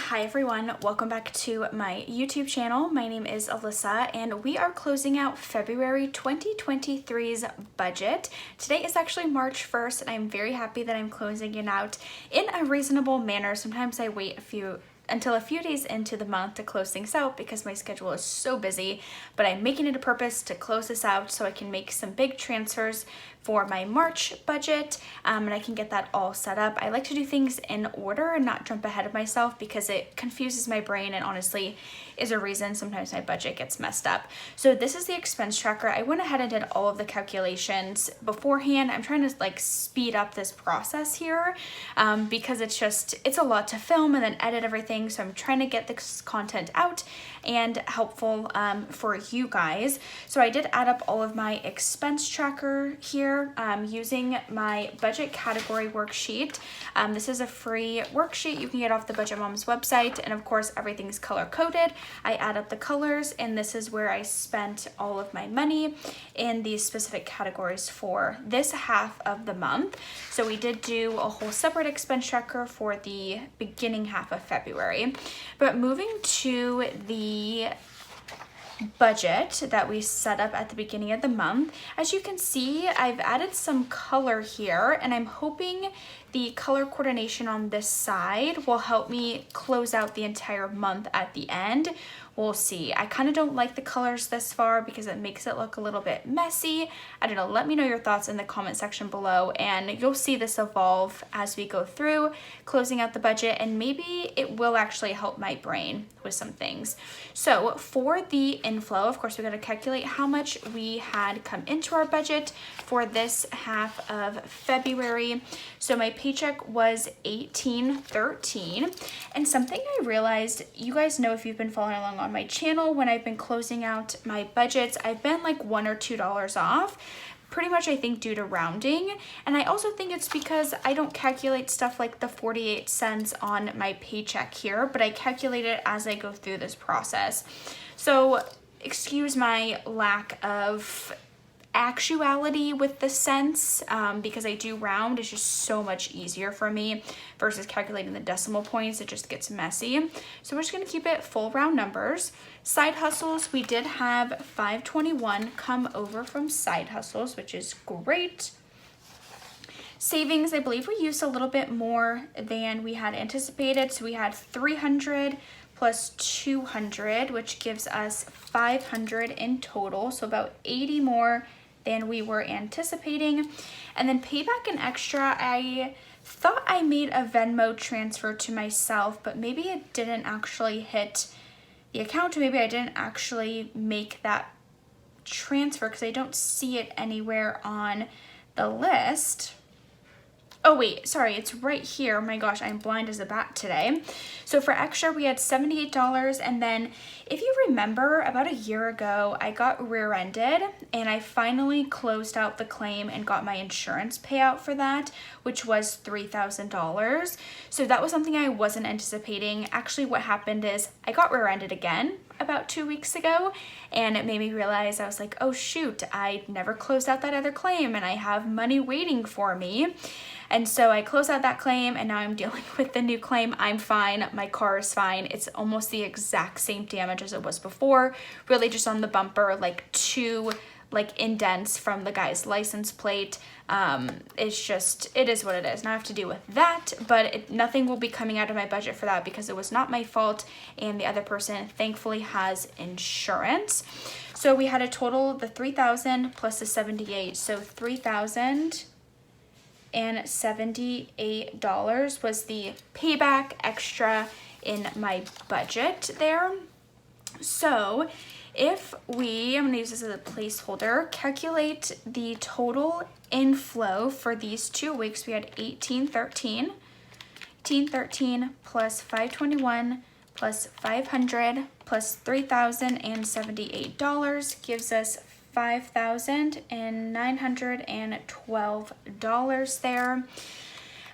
Hi everyone, welcome back to my YouTube channel. My name is Alyssa and we are closing out February 2023's budget. Today is actually March 1st and I'm very happy that I'm closing it out in a reasonable manner. Sometimes I wait until a few days into the month to close things out because my schedule is so busy, but I'm making it a purpose to close this out so I can make some big transfers for my March budget, and I can get that all set up. I like to do things in order and not jump ahead of myself because it confuses my brain and honestly is a reason sometimes my budget gets messed up. So this is the expense tracker. I went ahead and did all of the calculations beforehand. I'm trying to speed up this process here because it's a lot to film and then edit everything. So I'm trying to get this content out and helpful for you guys. So I did add up all of my expense tracker here using my budget category worksheet. This is a free worksheet you can get off the Budget Moms website, and of course everything's color coded. I add up the colors and this is where I spent all of my money in these specific categories for this half of the month. So we did do a whole separate expense tracker for the beginning half of February. But moving to the budget that we set up at the beginning of the month, as you can see, I've added some color here and I'm hoping the color coordination on this side will help me close out the entire month at the end. We'll see. I kind of don't like the colors this far because it makes it look a little bit messy. I don't know, let me know your thoughts in the comment section below and you'll see this evolve as we go through closing out the budget, and maybe it will actually help my brain with some things. So for the inflow, of course, we got to calculate how much we had come into our budget for this half of February. So my paycheck was $18.13, and something I realized, you guys know if you've been following along on my channel, when I've been closing out my budgets, I've been like $1 or $2 off, pretty much I think due to rounding. And I also think it's because I don't calculate stuff like the 48 cents on my paycheck here, but I calculate it as I go through this process. So excuse my lack of actuality with the cents because I do round. It's just so much easier for me versus calculating the decimal points. It just gets messy. So we're just going to keep it full round numbers. Side hustles, we did have 521 come over from side hustles, which is great. Savings, I believe we used a little bit more than we had anticipated. So we had 300 plus 200, which gives us 500 in total. So about 80 more than we were anticipating. And then payback and extra, I thought I made a Venmo transfer to myself, but maybe it didn't actually hit the account, or maybe I didn't actually make that transfer because I don't see it anywhere on the list. Oh wait, sorry, it's right here. Oh my gosh, I'm blind as a bat today. So for extra, we had $78. And then if you remember, about a year ago, I got rear-ended and I finally closed out the claim and got my insurance payout for that, which was $3,000. So that was something I wasn't anticipating. Actually, what happened is I got rear-ended again about 2 weeks ago, and it made me realize, I was like, oh shoot, I never closed out that other claim and I have money waiting for me. And so I closed out that claim and now I'm dealing with the new claim. I'm fine, my car is fine. It's almost the exact same damage as it was before, really just on the bumper, like two indents from the guy's license plate. It is what it is. Now I have to deal with that, but nothing will be coming out of my budget for that because it was not my fault and the other person thankfully has insurance. So we had a total, the 3,000 plus the 78, so $3,078 was the payback extra in my budget there. So if I'm going to use this as a placeholder, calculate the total inflow for these 2 weeks, we had 1813 plus 521 plus 500 plus $3,078 gives us $5,912 there.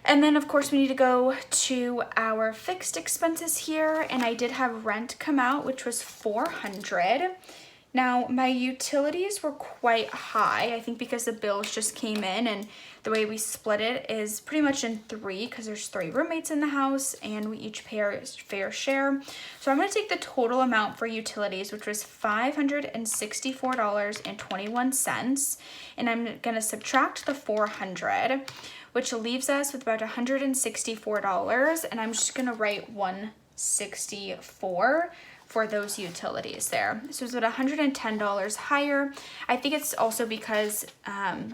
And then of course we need to go to our fixed expenses here, and I did have rent come out, which was $400. Now, my utilities were quite high, I think because the bills just came in, and the way we split it is pretty much in 3 because there's 3 roommates in the house and we each pay our fair share. So I'm going to take the total amount for utilities, which was $564.21, and I'm going to subtract the $400, which leaves us with about $164, and I'm just going to write $164 for those utilities there. So it's about $110 higher. I think it's also because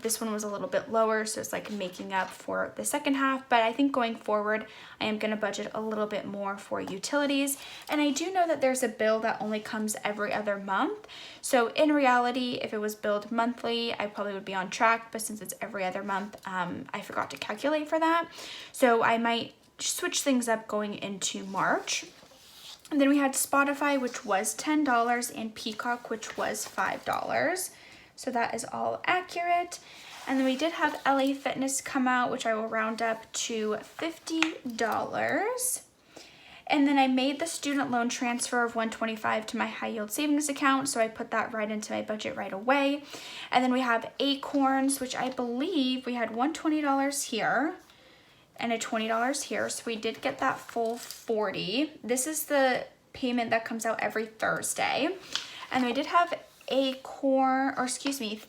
this one was a little bit lower, so it's like making up for the second half. But I think going forward, I am going to budget a little bit more for utilities. And I do know that there's a bill that only comes every other month. So in reality, if it was billed monthly, I probably would be on track. But since it's every other month, I forgot to calculate for that. So I might switch things up going into March. And then we had Spotify, which was $10, and Peacock, which was $5. So that is all accurate. And then we did have LA Fitness come out, which I will round up to $50. And then I made the student loan transfer of $125 to my high yield savings account. So I put that right into my budget right away. And then we have Acorns, which I believe we had $120 here and a $20 here. So we did get that full $40. This is the payment that comes out every Thursday. And we did have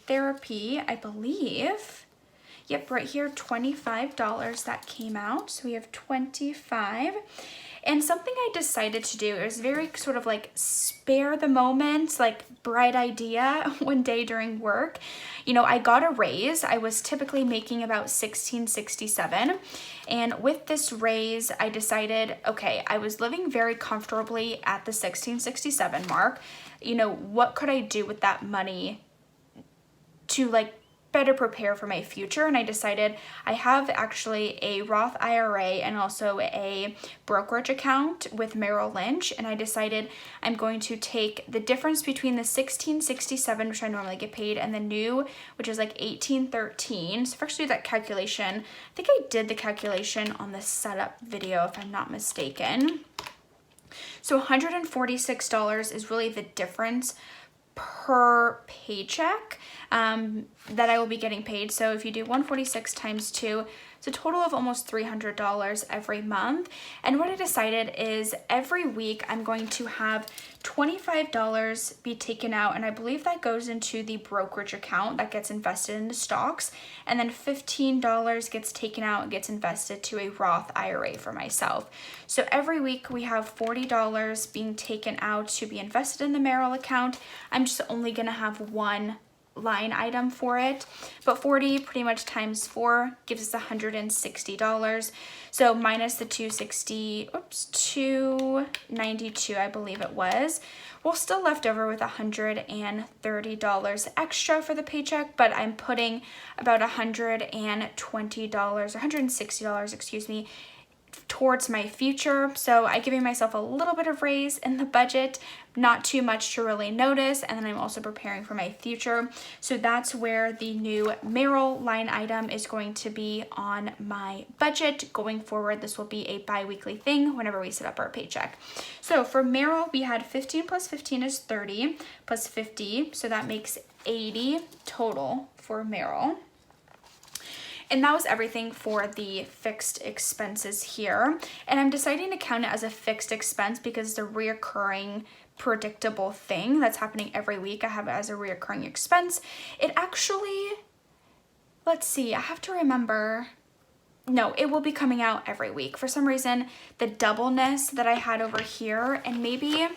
therapy, I believe. Yep, right here, $25 that came out. So we have $25. And something I decided to do, it was very sort of like spare the moment, like bright idea one day during work. You know, I got a raise. I was typically making about $16.67. And with this raise, I decided, okay, I was living very comfortably at the $16.67 mark. You know, what could I do with that money to like better prepare for my future? And I decided I have actually a Roth IRA and also a brokerage account with Merrill Lynch, and I decided I'm going to take the difference between the $16.67, which I normally get paid, and the new, which is like $18.13. So if I actually do that calculation, I think I did the calculation on the setup video if I'm not mistaken. So $146 is really the difference per paycheck that I will be getting paid. So if you do 146 times 2, it's a total of almost $300 every month. And what I decided is every week I'm going to have $25 be taken out, and I believe that goes into the brokerage account that gets invested into stocks, and then $15 gets taken out and gets invested to a Roth IRA for myself. So every week we have $40 being taken out to be invested in the Merrill account. I'm just only gonna have one line item for it, but 40 pretty much times 4 gives us $160. So minus the 292 I believe it was, we're still left over with $130 extra for the paycheck, but I'm putting about $120 or $160, excuse me, towards my future. So I'm giving myself a little bit of raise in the budget, not too much to really notice, and then I'm also preparing for my future. So that's where the new Merrill line item is going to be on my budget. Going forward, this will be a bi-weekly thing whenever we set up our paycheck. So for Merrill, we had 15 plus 15 is 30 plus 50, so that makes 80 total for Merrill. And that was everything for the fixed expenses here. And I'm deciding to count it as a fixed expense because it's a reoccurring, predictable thing that's happening every week. I have it as a reoccurring expense. It actually, let's see, I have to remember. No, it will be coming out every week. For some reason, the doubleness that I had over here, and maybe,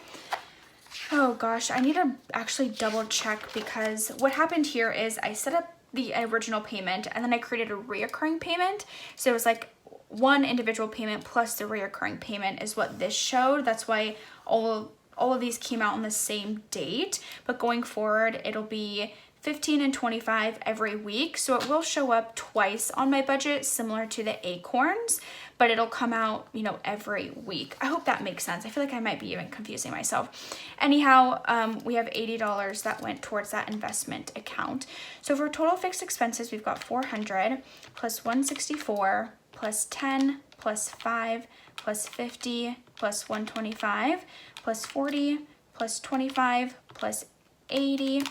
oh gosh, I need to actually double check, because what happened here is I set up the original payment and then I created a reoccurring payment. So it was like one individual payment plus the reoccurring payment is what this showed. That's why all of these came out on the same date. But going forward, it'll be 15 and 25 every week. So it will show up twice on my budget, similar to the Acorns, but it'll come out, you know, every week. I hope that makes sense. I feel like I might be even confusing myself. Anyhow, we have $80 that went towards that investment account. So for total fixed expenses, we've got 400 plus 164 plus 10 plus 5 plus 50 plus 125 plus 40 plus 25 plus 80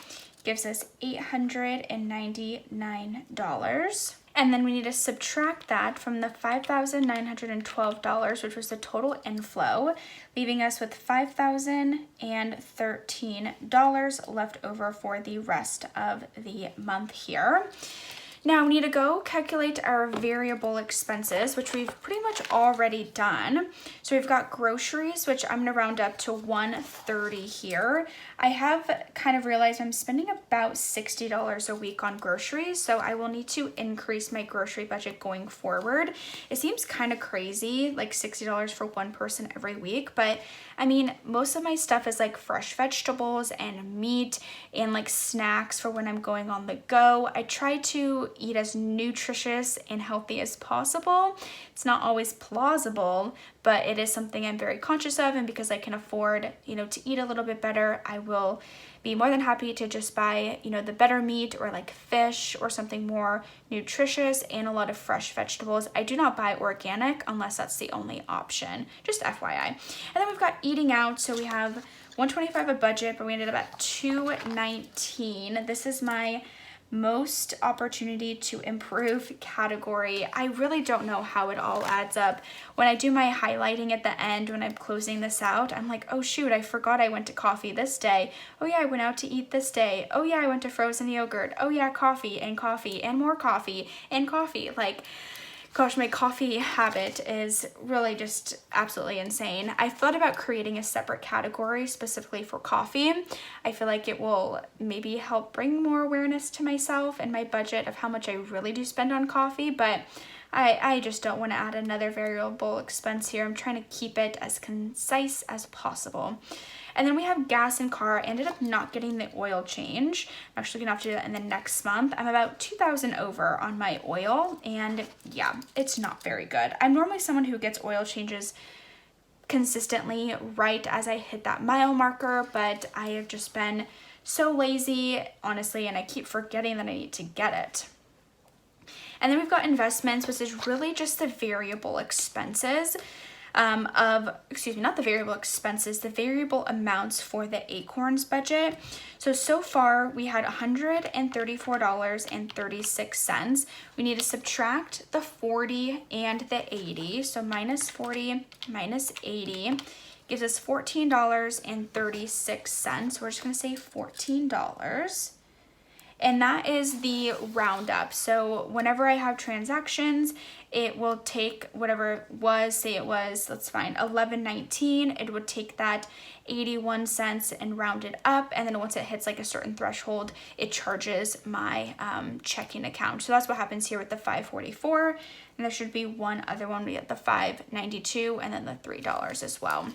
gives us $899. And then we need to subtract that from the $5,912, which was the total inflow, leaving us with $5,013 left over for the rest of the month here. Now we need to go calculate our variable expenses, which we've pretty much already done. So we've got groceries, which I'm gonna round up to $130 here. I have kind of realized I'm spending about $60 a week on groceries, so I will need to increase my grocery budget going forward. It seems kind of crazy, like $60 for one person every week, but I mean, most of my stuff is like fresh vegetables and meat and like snacks for when I'm going on the go. I try to eat as nutritious and healthy as possible. It's not always plausible, but it is something I'm very conscious of, and because I can afford, to eat a little bit better, I will be more than happy to just buy, the better meat or like fish or something more nutritious and a lot of fresh vegetables. I do not buy organic unless that's the only option, just FYI. And then we've got eating out, so we have $125 a budget, but we ended up at $219. This is my most opportunity to improve category. I really don't know how it all adds up. When I do my highlighting at the end, when I'm closing this out, I'm like, oh shoot, I forgot I went to coffee this day. Oh yeah, I went out to eat this day. Oh yeah, I went to frozen yogurt. Oh yeah, coffee and more coffee and coffee. Like, gosh, my coffee habit is really just absolutely insane. I thought about creating a separate category specifically for coffee. I feel like it will maybe help bring more awareness to myself and my budget of how much I really do spend on coffee, but I just don't want to add another variable expense here. I'm trying to keep it as concise as possible. And then we have gas and car. I ended up not getting the oil change. I'm actually gonna have to do that in the next month. I'm about $2,000 over on my oil, and yeah, it's not very good. I'm normally someone who gets oil changes consistently right as I hit that mile marker, but I have just been so lazy, honestly, and I keep forgetting that I need to get it. And then we've got investments, which is really just the variable expenses not the variable expenses, the variable amounts for the Acorns budget. So far we had $134.36. We need to subtract the 40 and the 80. So minus 40 minus 80 gives us $14.36. We're just gonna say $14. And that is the roundup. So whenever I have transactions, it will take whatever it was, say it was, let's find $11.19. It would take that 81 cents and round it up. And then once it hits like a certain threshold, it charges my checking account. So that's what happens here with the $5.44. And there should be one other one. We get the $5.92 and then the $3 as well.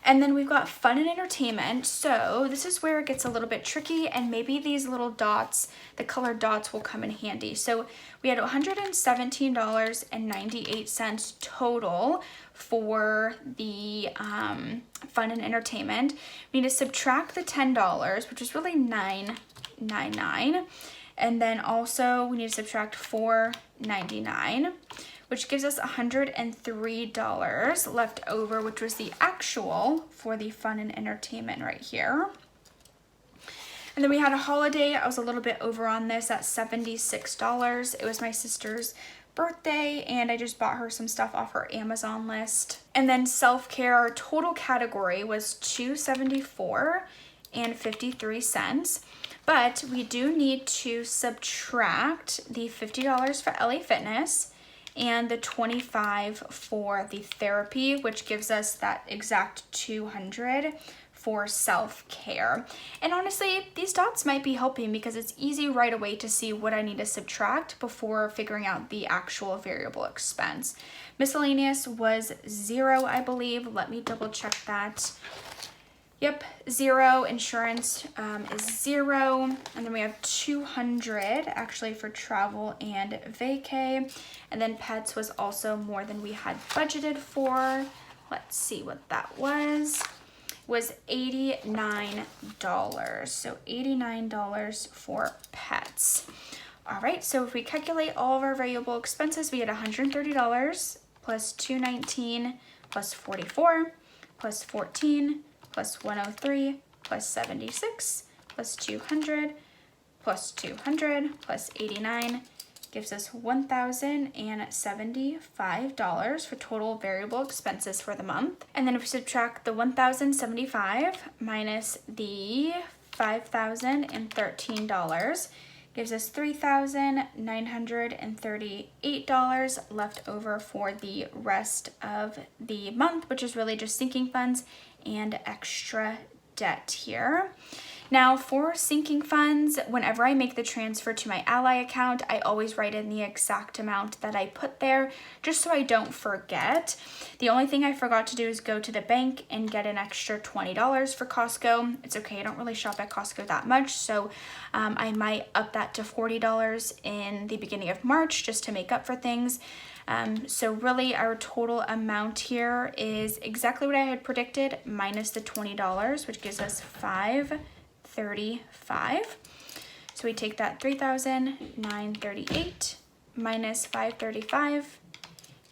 And then we've got fun and entertainment. So this is where it gets a little bit tricky, and maybe these little dots, the colored dots, will come in handy. So we had $117.98 total for the fun and entertainment. We need to subtract the $10, which is really $9.99. And then also we need to subtract $4.99. which gives us $103 left over, which was the actual for the fun and entertainment right here. And then we had a holiday. I was a little bit over on this at $76. It was my sister's birthday, and I just bought her some stuff off her Amazon list. And then self-care, our total category was $274.53. But we do need to subtract the $50 for LA Fitness and the $25 for the therapy, which gives us that exact $200 for self-care. And honestly, these dots might be helping because it's easy right away to see what I need to subtract before figuring out the actual variable expense. Miscellaneous was $0, I believe. Let me double check that. Yep, $0. Insurance is $0. And then we have $200 actually for travel and vacay. And then pets was also more than we had budgeted for. Let's see what that was. Was $89. So $89 for pets. All right, so if we calculate all of our variable expenses, we had $130 plus $219 plus $44 plus $14 plus $103 plus 76 plus 200 plus 200 plus 89 gives us $1,075 for total variable expenses for the month. And then if we subtract the 1,075 minus the $5,013 gives us $3,938 left over for the rest of the month, which is really just sinking funds and extra debt here. Now for sinking funds, whenever I make the transfer to my Ally account, I always write in the exact amount that I put there just so I don't forget. The only thing I forgot to do is go to the bank and get an extra $20 for Costco. It's okay, I don't really shop at Costco that much, so I might up that to $40 in the beginning of March just to make up for things. So really our total amount here is exactly what I had predicted minus the $20, which gives us $535. So we take that 3,938 minus 535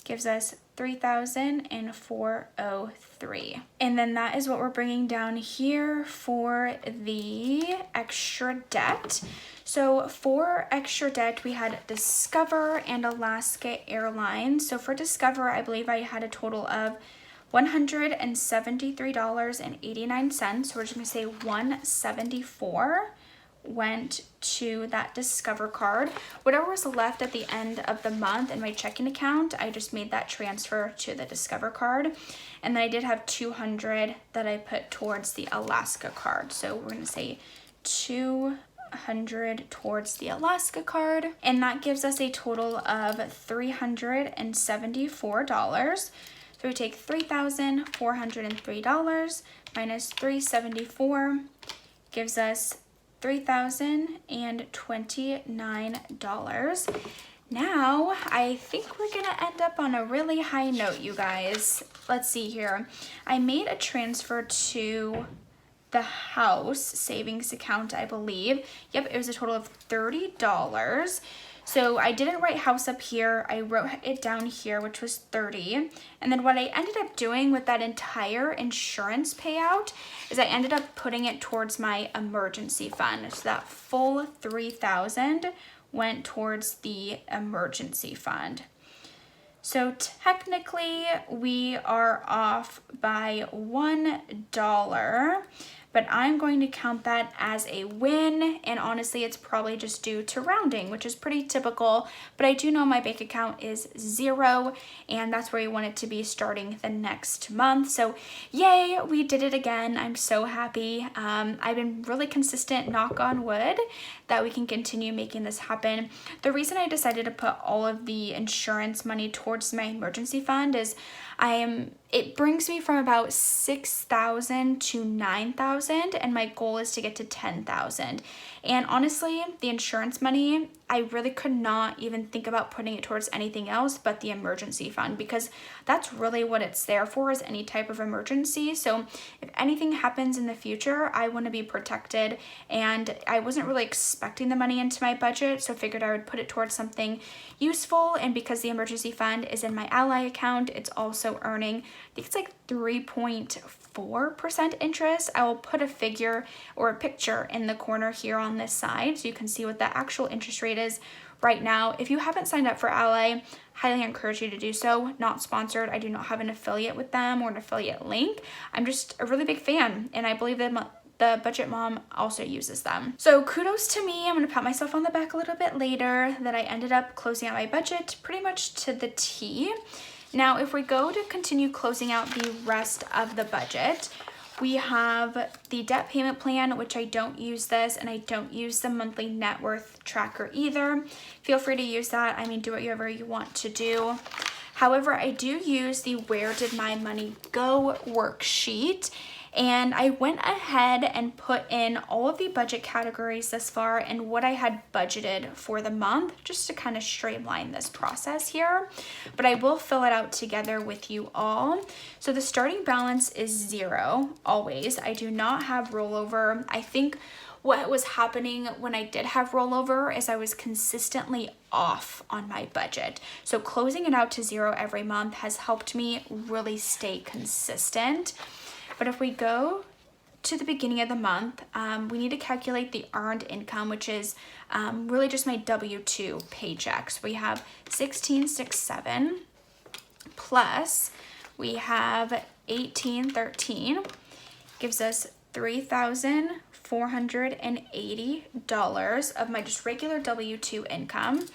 gives us 3,403. And then that is what we're bringing down here for the extra debt. So for extra debt, we had Discover and Alaska Airlines. So for Discover, I believe I had a total of $173.89. So we're just gonna say 174 went to that Discover card. Whatever was left at the end of the month in my checking account, I just made that transfer to the Discover card. And then I did have 200 that I put towards the Alaska card. So we're gonna say 200 towards the Alaska card. And that gives us a total of $374. So we take $3,403 minus $374 gives us $3,029. Now, I think we're gonna end up on a really high note, you guys. Let's see here. I made a transfer to the house savings account, I believe. Yep, it was a total of $30. So I didn't write house up here. I wrote it down here, which was 30. And then what I ended up doing with that entire insurance payout is I ended up putting it towards my emergency fund. So that full 3,000 went towards the emergency fund. So technically we are off by $1, but I'm going to count that as a win, and honestly it's probably just due to rounding, which is pretty typical, but I do know my bank account is 0 and that's where you want it to be starting the next month. So yay, we did it again. I'm so happy. I've been really consistent, knock on wood, that we can continue making this happen. The reason I decided to put all of the insurance money towards my emergency fund is it brings me from about 6,000 to 9,000, and my goal is to get to 10,000. And honestly, the insurance money, I really could not even think about putting it towards anything else but the emergency fund, because that's really what it's there for, is any type of emergency. So if anything happens in the future, I want to be protected, and I wasn't really expecting the money into my budget, so figured I would put it towards something useful. And because the emergency fund is in my Ally account, it's also earning, I think it's like 3.4% interest. I will put a figure or a picture in the corner here on this side so you can see what the actual interest rate is right now. If you haven't signed up for Ally, highly encourage you to do so. Not sponsored. I do not have an affiliate with them or an affiliate link. I'm just a really big fan, and I believe that the Budget Mom also uses them. So kudos to me. I'm gonna pat myself on the back a little bit later that I ended up closing out my budget pretty much to the T. Now, if we go to continue closing out the rest of the budget, we have the debt payment plan, which I don't use this, and I don't use the monthly net worth tracker either. Feel free to use that. I mean, do whatever you want to do. However, I do use the Where Did My Money Go worksheet. And I went ahead and put in all of the budget categories thus far and what I had budgeted for the month, just to kind of streamline this process here. But I will fill it out together with you all. So the starting balance is 0, always. I do not have rollover. I think what was happening when I did have rollover is I was consistently off on my budget. So closing it out to 0 every month has helped me really stay consistent. But if we go to the beginning of the month, we need to calculate the earned income, which is really just my W-2 paycheck. So we have 1667 plus we have 1813 gives us $3,480 of my just regular W-2 income.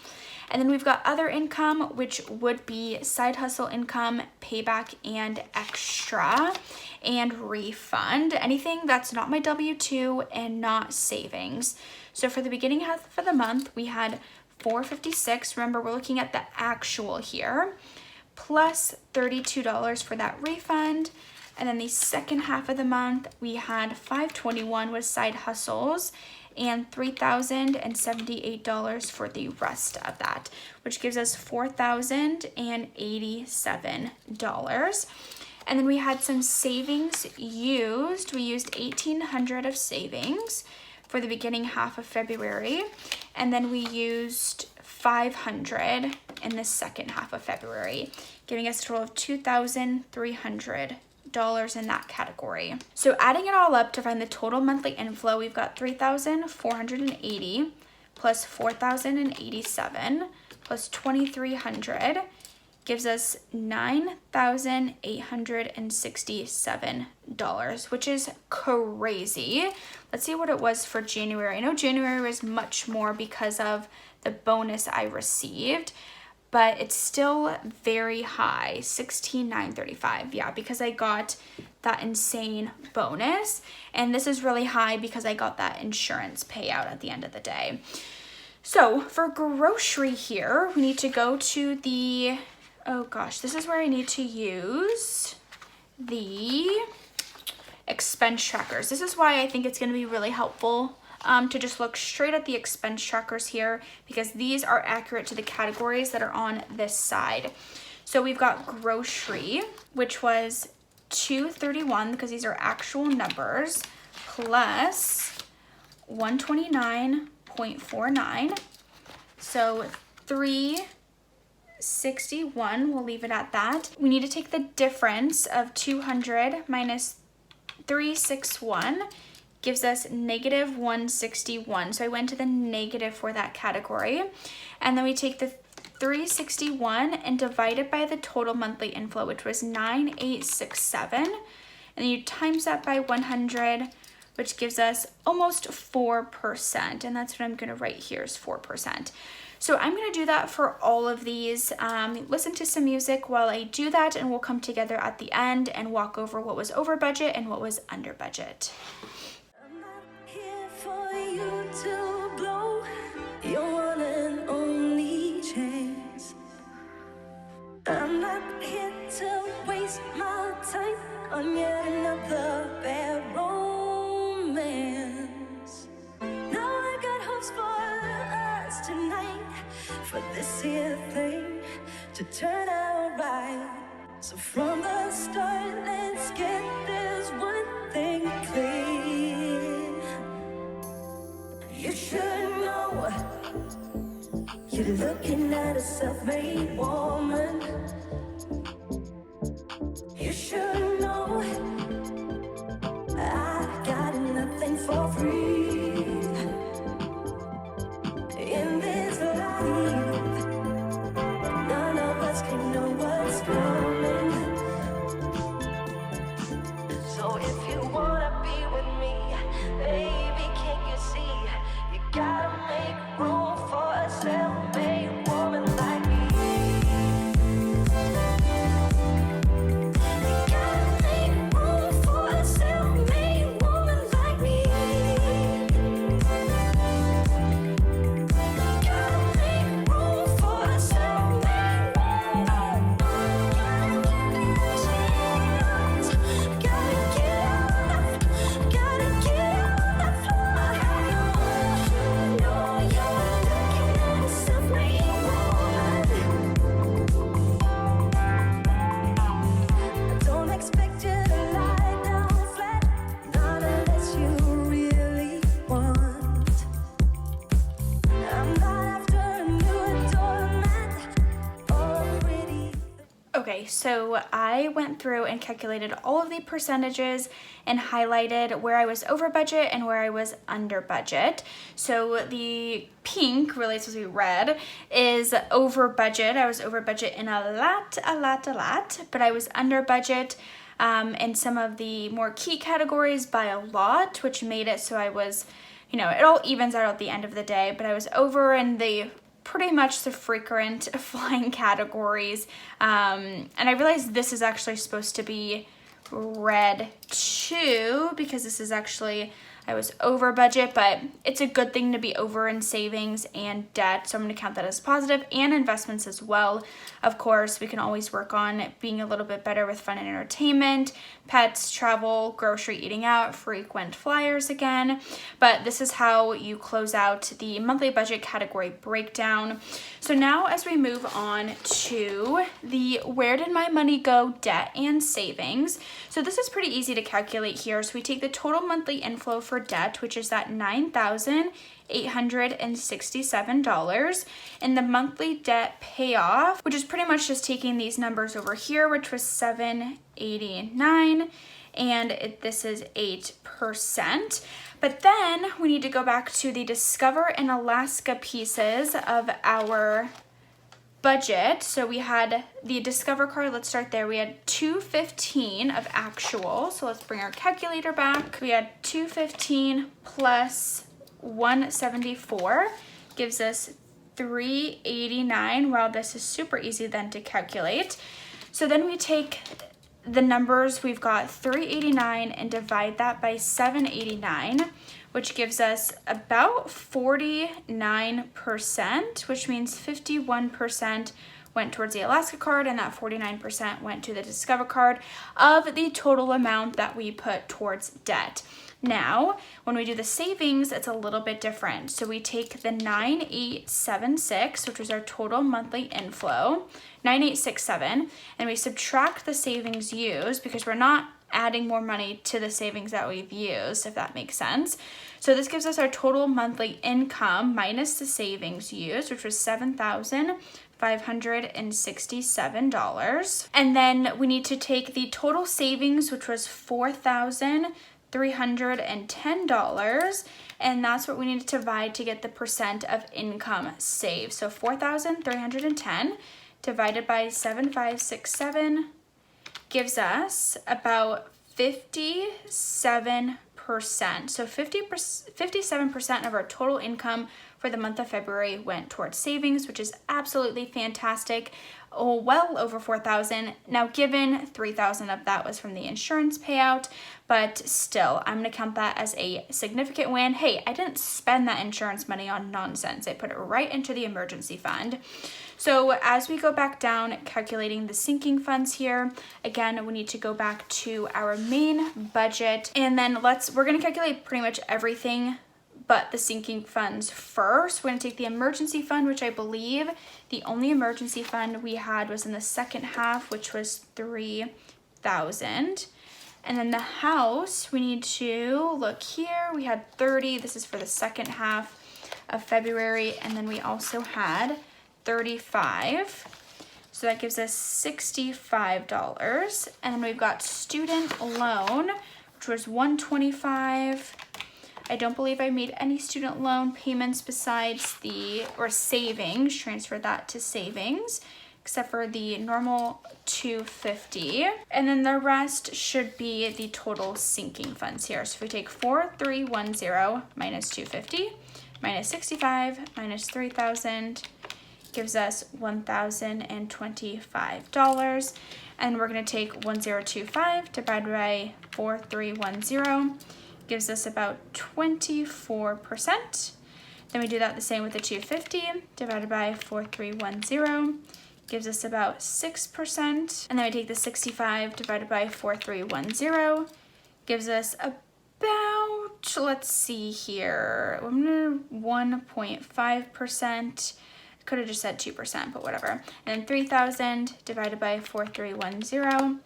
And then we've got other income, which would be side hustle income, payback and extra, and refund. Anything that's not my W-2 and not savings. So for the beginning half of the month, we had $456. Remember, we're looking at the actual here, plus $32 for that refund. And then the second half of the month, we had $521 with side hustles and $3,078 for the rest of that, which gives us $4,087. And then we had some savings used. We used $1,800 of savings for the beginning half of February. And then we used $500 in the second half of February, giving us a total of $2,300 in that category. So adding it all up to find the total monthly inflow, we've got 3,480 plus 4,087 plus 2,300 gives us $9,867, which is crazy. Let's see what it was for January. I know January was much more because of the bonus I received, but it's still very high, $16,935. Yeah, because I got that insane bonus. And this is really high because I got that insurance payout at the end of the day. So for grocery here, we need to go to the, oh gosh, this is where I need to use the expense trackers. This is why I think it's going to be really helpful to just look straight at the expense trackers here, because these are accurate to the categories that are on this side. So we've got grocery, which was $231 because these are actual numbers, plus $129.49. So $361, we'll leave it at that. We need to take the difference of 200 minus 361 gives us negative 161. So I went to the negative for that category. And then we take the 361 and divide it by the total monthly inflow, which was 9,867. And then you times that by 100, which gives us almost 4%. And that's what I'm going to write here is 4%. So I'm going to do that for all of these. Listen to some music while I do that, and we'll come together at the end and walk over what was over budget and what was under budget. I'm not here for you to blow your one and only chance. I'm not here to waste my time on yet another bad romance. Now I got hopes for us tonight, for this here thing to turn out right. So from the start, let's get this one thing clear. You should know you're looking at a self-made woman. You should know I got nothing for free in this life. None of us can know what's coming. So if you wanna be with me, baby, can't you see? You gotta make room for a self-made woman like me. You gotta make room for a self-made woman like me. Gotta make room for a self-made woman. Gotta get on the floor. You know you're looking at a self-made So I went through and calculated all of the percentages and highlighted where I was over budget and where I was under budget. So the pink, really it's supposed to be red, is over budget. I was over budget in a lot, but I was under budget in some of the more key categories by a lot, which made it so I was, it all evens out at the end of the day, but I was over in the pretty much the frequent flying categories. And I realized this is actually supposed to be red too, because this is actually, I was over budget, but it's a good thing to be over in savings and debt. So I'm going to count that as positive, and investments as well. Of course, we can always work on being a little bit better with fun and entertainment, pets, travel, grocery, eating out, frequent flyers again. But this is how you close out the monthly budget category breakdown. So now as we move on to the where did my money go, debt and savings. So this is pretty easy to calculate here. So we take the total monthly inflow for debt, which is that $9,867, and the monthly debt payoff, which is pretty much just taking these numbers over here, which was $789, and this is 8%. But then we need to go back to the Discover and Alaska pieces of our budget. So we had the Discover card, let's start there. We had $215 of actual. So let's bring our calculator back. We had $215 plus $174 gives us $389. Wow, this is super easy then to calculate. So then we take the numbers, we've got $389 and divide that by $789, which gives us about 49%, which means 51% went towards the Alaska card and that 49% went to the Discover card of the total amount that we put towards debt. Now, when we do the savings, it's a little bit different. So we take the 9876, which was our total monthly inflow, 9867, and we subtract the savings used because we're not adding more money to the savings that we've used, if that makes sense. So this gives us our total monthly income minus the savings used, which was $7,567. And then we need to take the total savings, which was $4,310, and that's what we need to divide to get the percent of income saved. So 4,310 divided by 7,567 gives us about 57%. So 57% of our total income for the month of February went towards savings, which is absolutely fantastic. Oh, well over 4,000. Now, given 3,000 of that was from the insurance payout, but still, I'm gonna count that as a significant win. Hey, I didn't spend that insurance money on nonsense. I put it right into the emergency fund. So as we go back down, calculating the sinking funds here, again, we need to go back to our main budget, and then we're gonna calculate pretty much everything but the sinking funds first. We're gonna take the emergency fund, which I believe the only emergency fund we had was in the second half, which was 3,000. And then the house, we need to look here. We had 30, this is for the second half of February. And then we also had 35. So that gives us $65. And then we've got student loan, which was $125. I don't believe I made any student loan payments besides savings, transferred that to savings, except for the normal $250. And then the rest should be the total sinking funds here. So if we take 4,310 minus 250, minus 65, minus 3,000, gives us $1,025. And we're gonna take 1,025 divided by 4,310, gives us about 24%. Then we do that the same with the 250 divided by 4,310, gives us about 6%. And then we take the 65 divided by 4,310, gives us about, let's see here, 1.5%. Could have just said 2%, but whatever. And then 3,000 divided by 4,310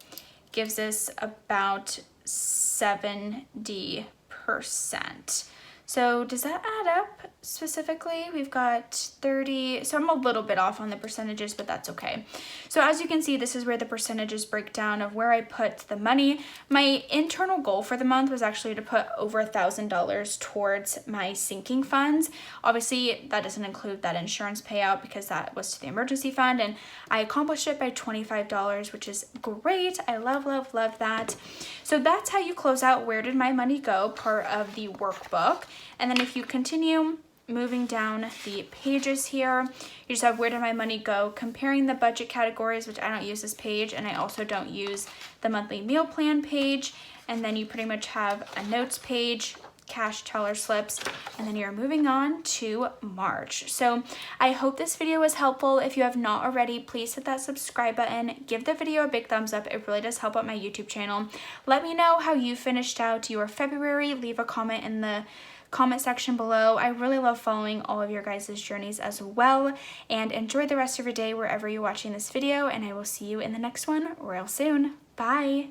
gives us about 70%. So does that add up specifically. We've got 30, so I'm a little bit off on the percentages, but that's okay. So as you can see, this is where the percentages break down of where I put the money. My internal goal for the month was actually to put over $1,000 towards my sinking funds. Obviously, that doesn't include that insurance payout because that was to the emergency fund, and I accomplished it by $25, which is great. I love, love, love that. So that's how you close out Where Did My Money Go, part of the workbook. And then if you continue moving down the pages here, you just have Where Did My Money Go, comparing the budget categories, which I don't use this page, and I also don't use the monthly meal plan page. And then you pretty much have a notes page, cash teller slips, and then you're moving on to March. So I hope this video was helpful. If you have not already, please hit that subscribe button, give the video a big thumbs up. It really does help out my YouTube channel. Let me know how you finished out your February. Leave a comment in the comment section below. I really love following all of your guys' journeys as well, and enjoy the rest of your day wherever you're watching this video, and I will see you in the next one real soon. Bye.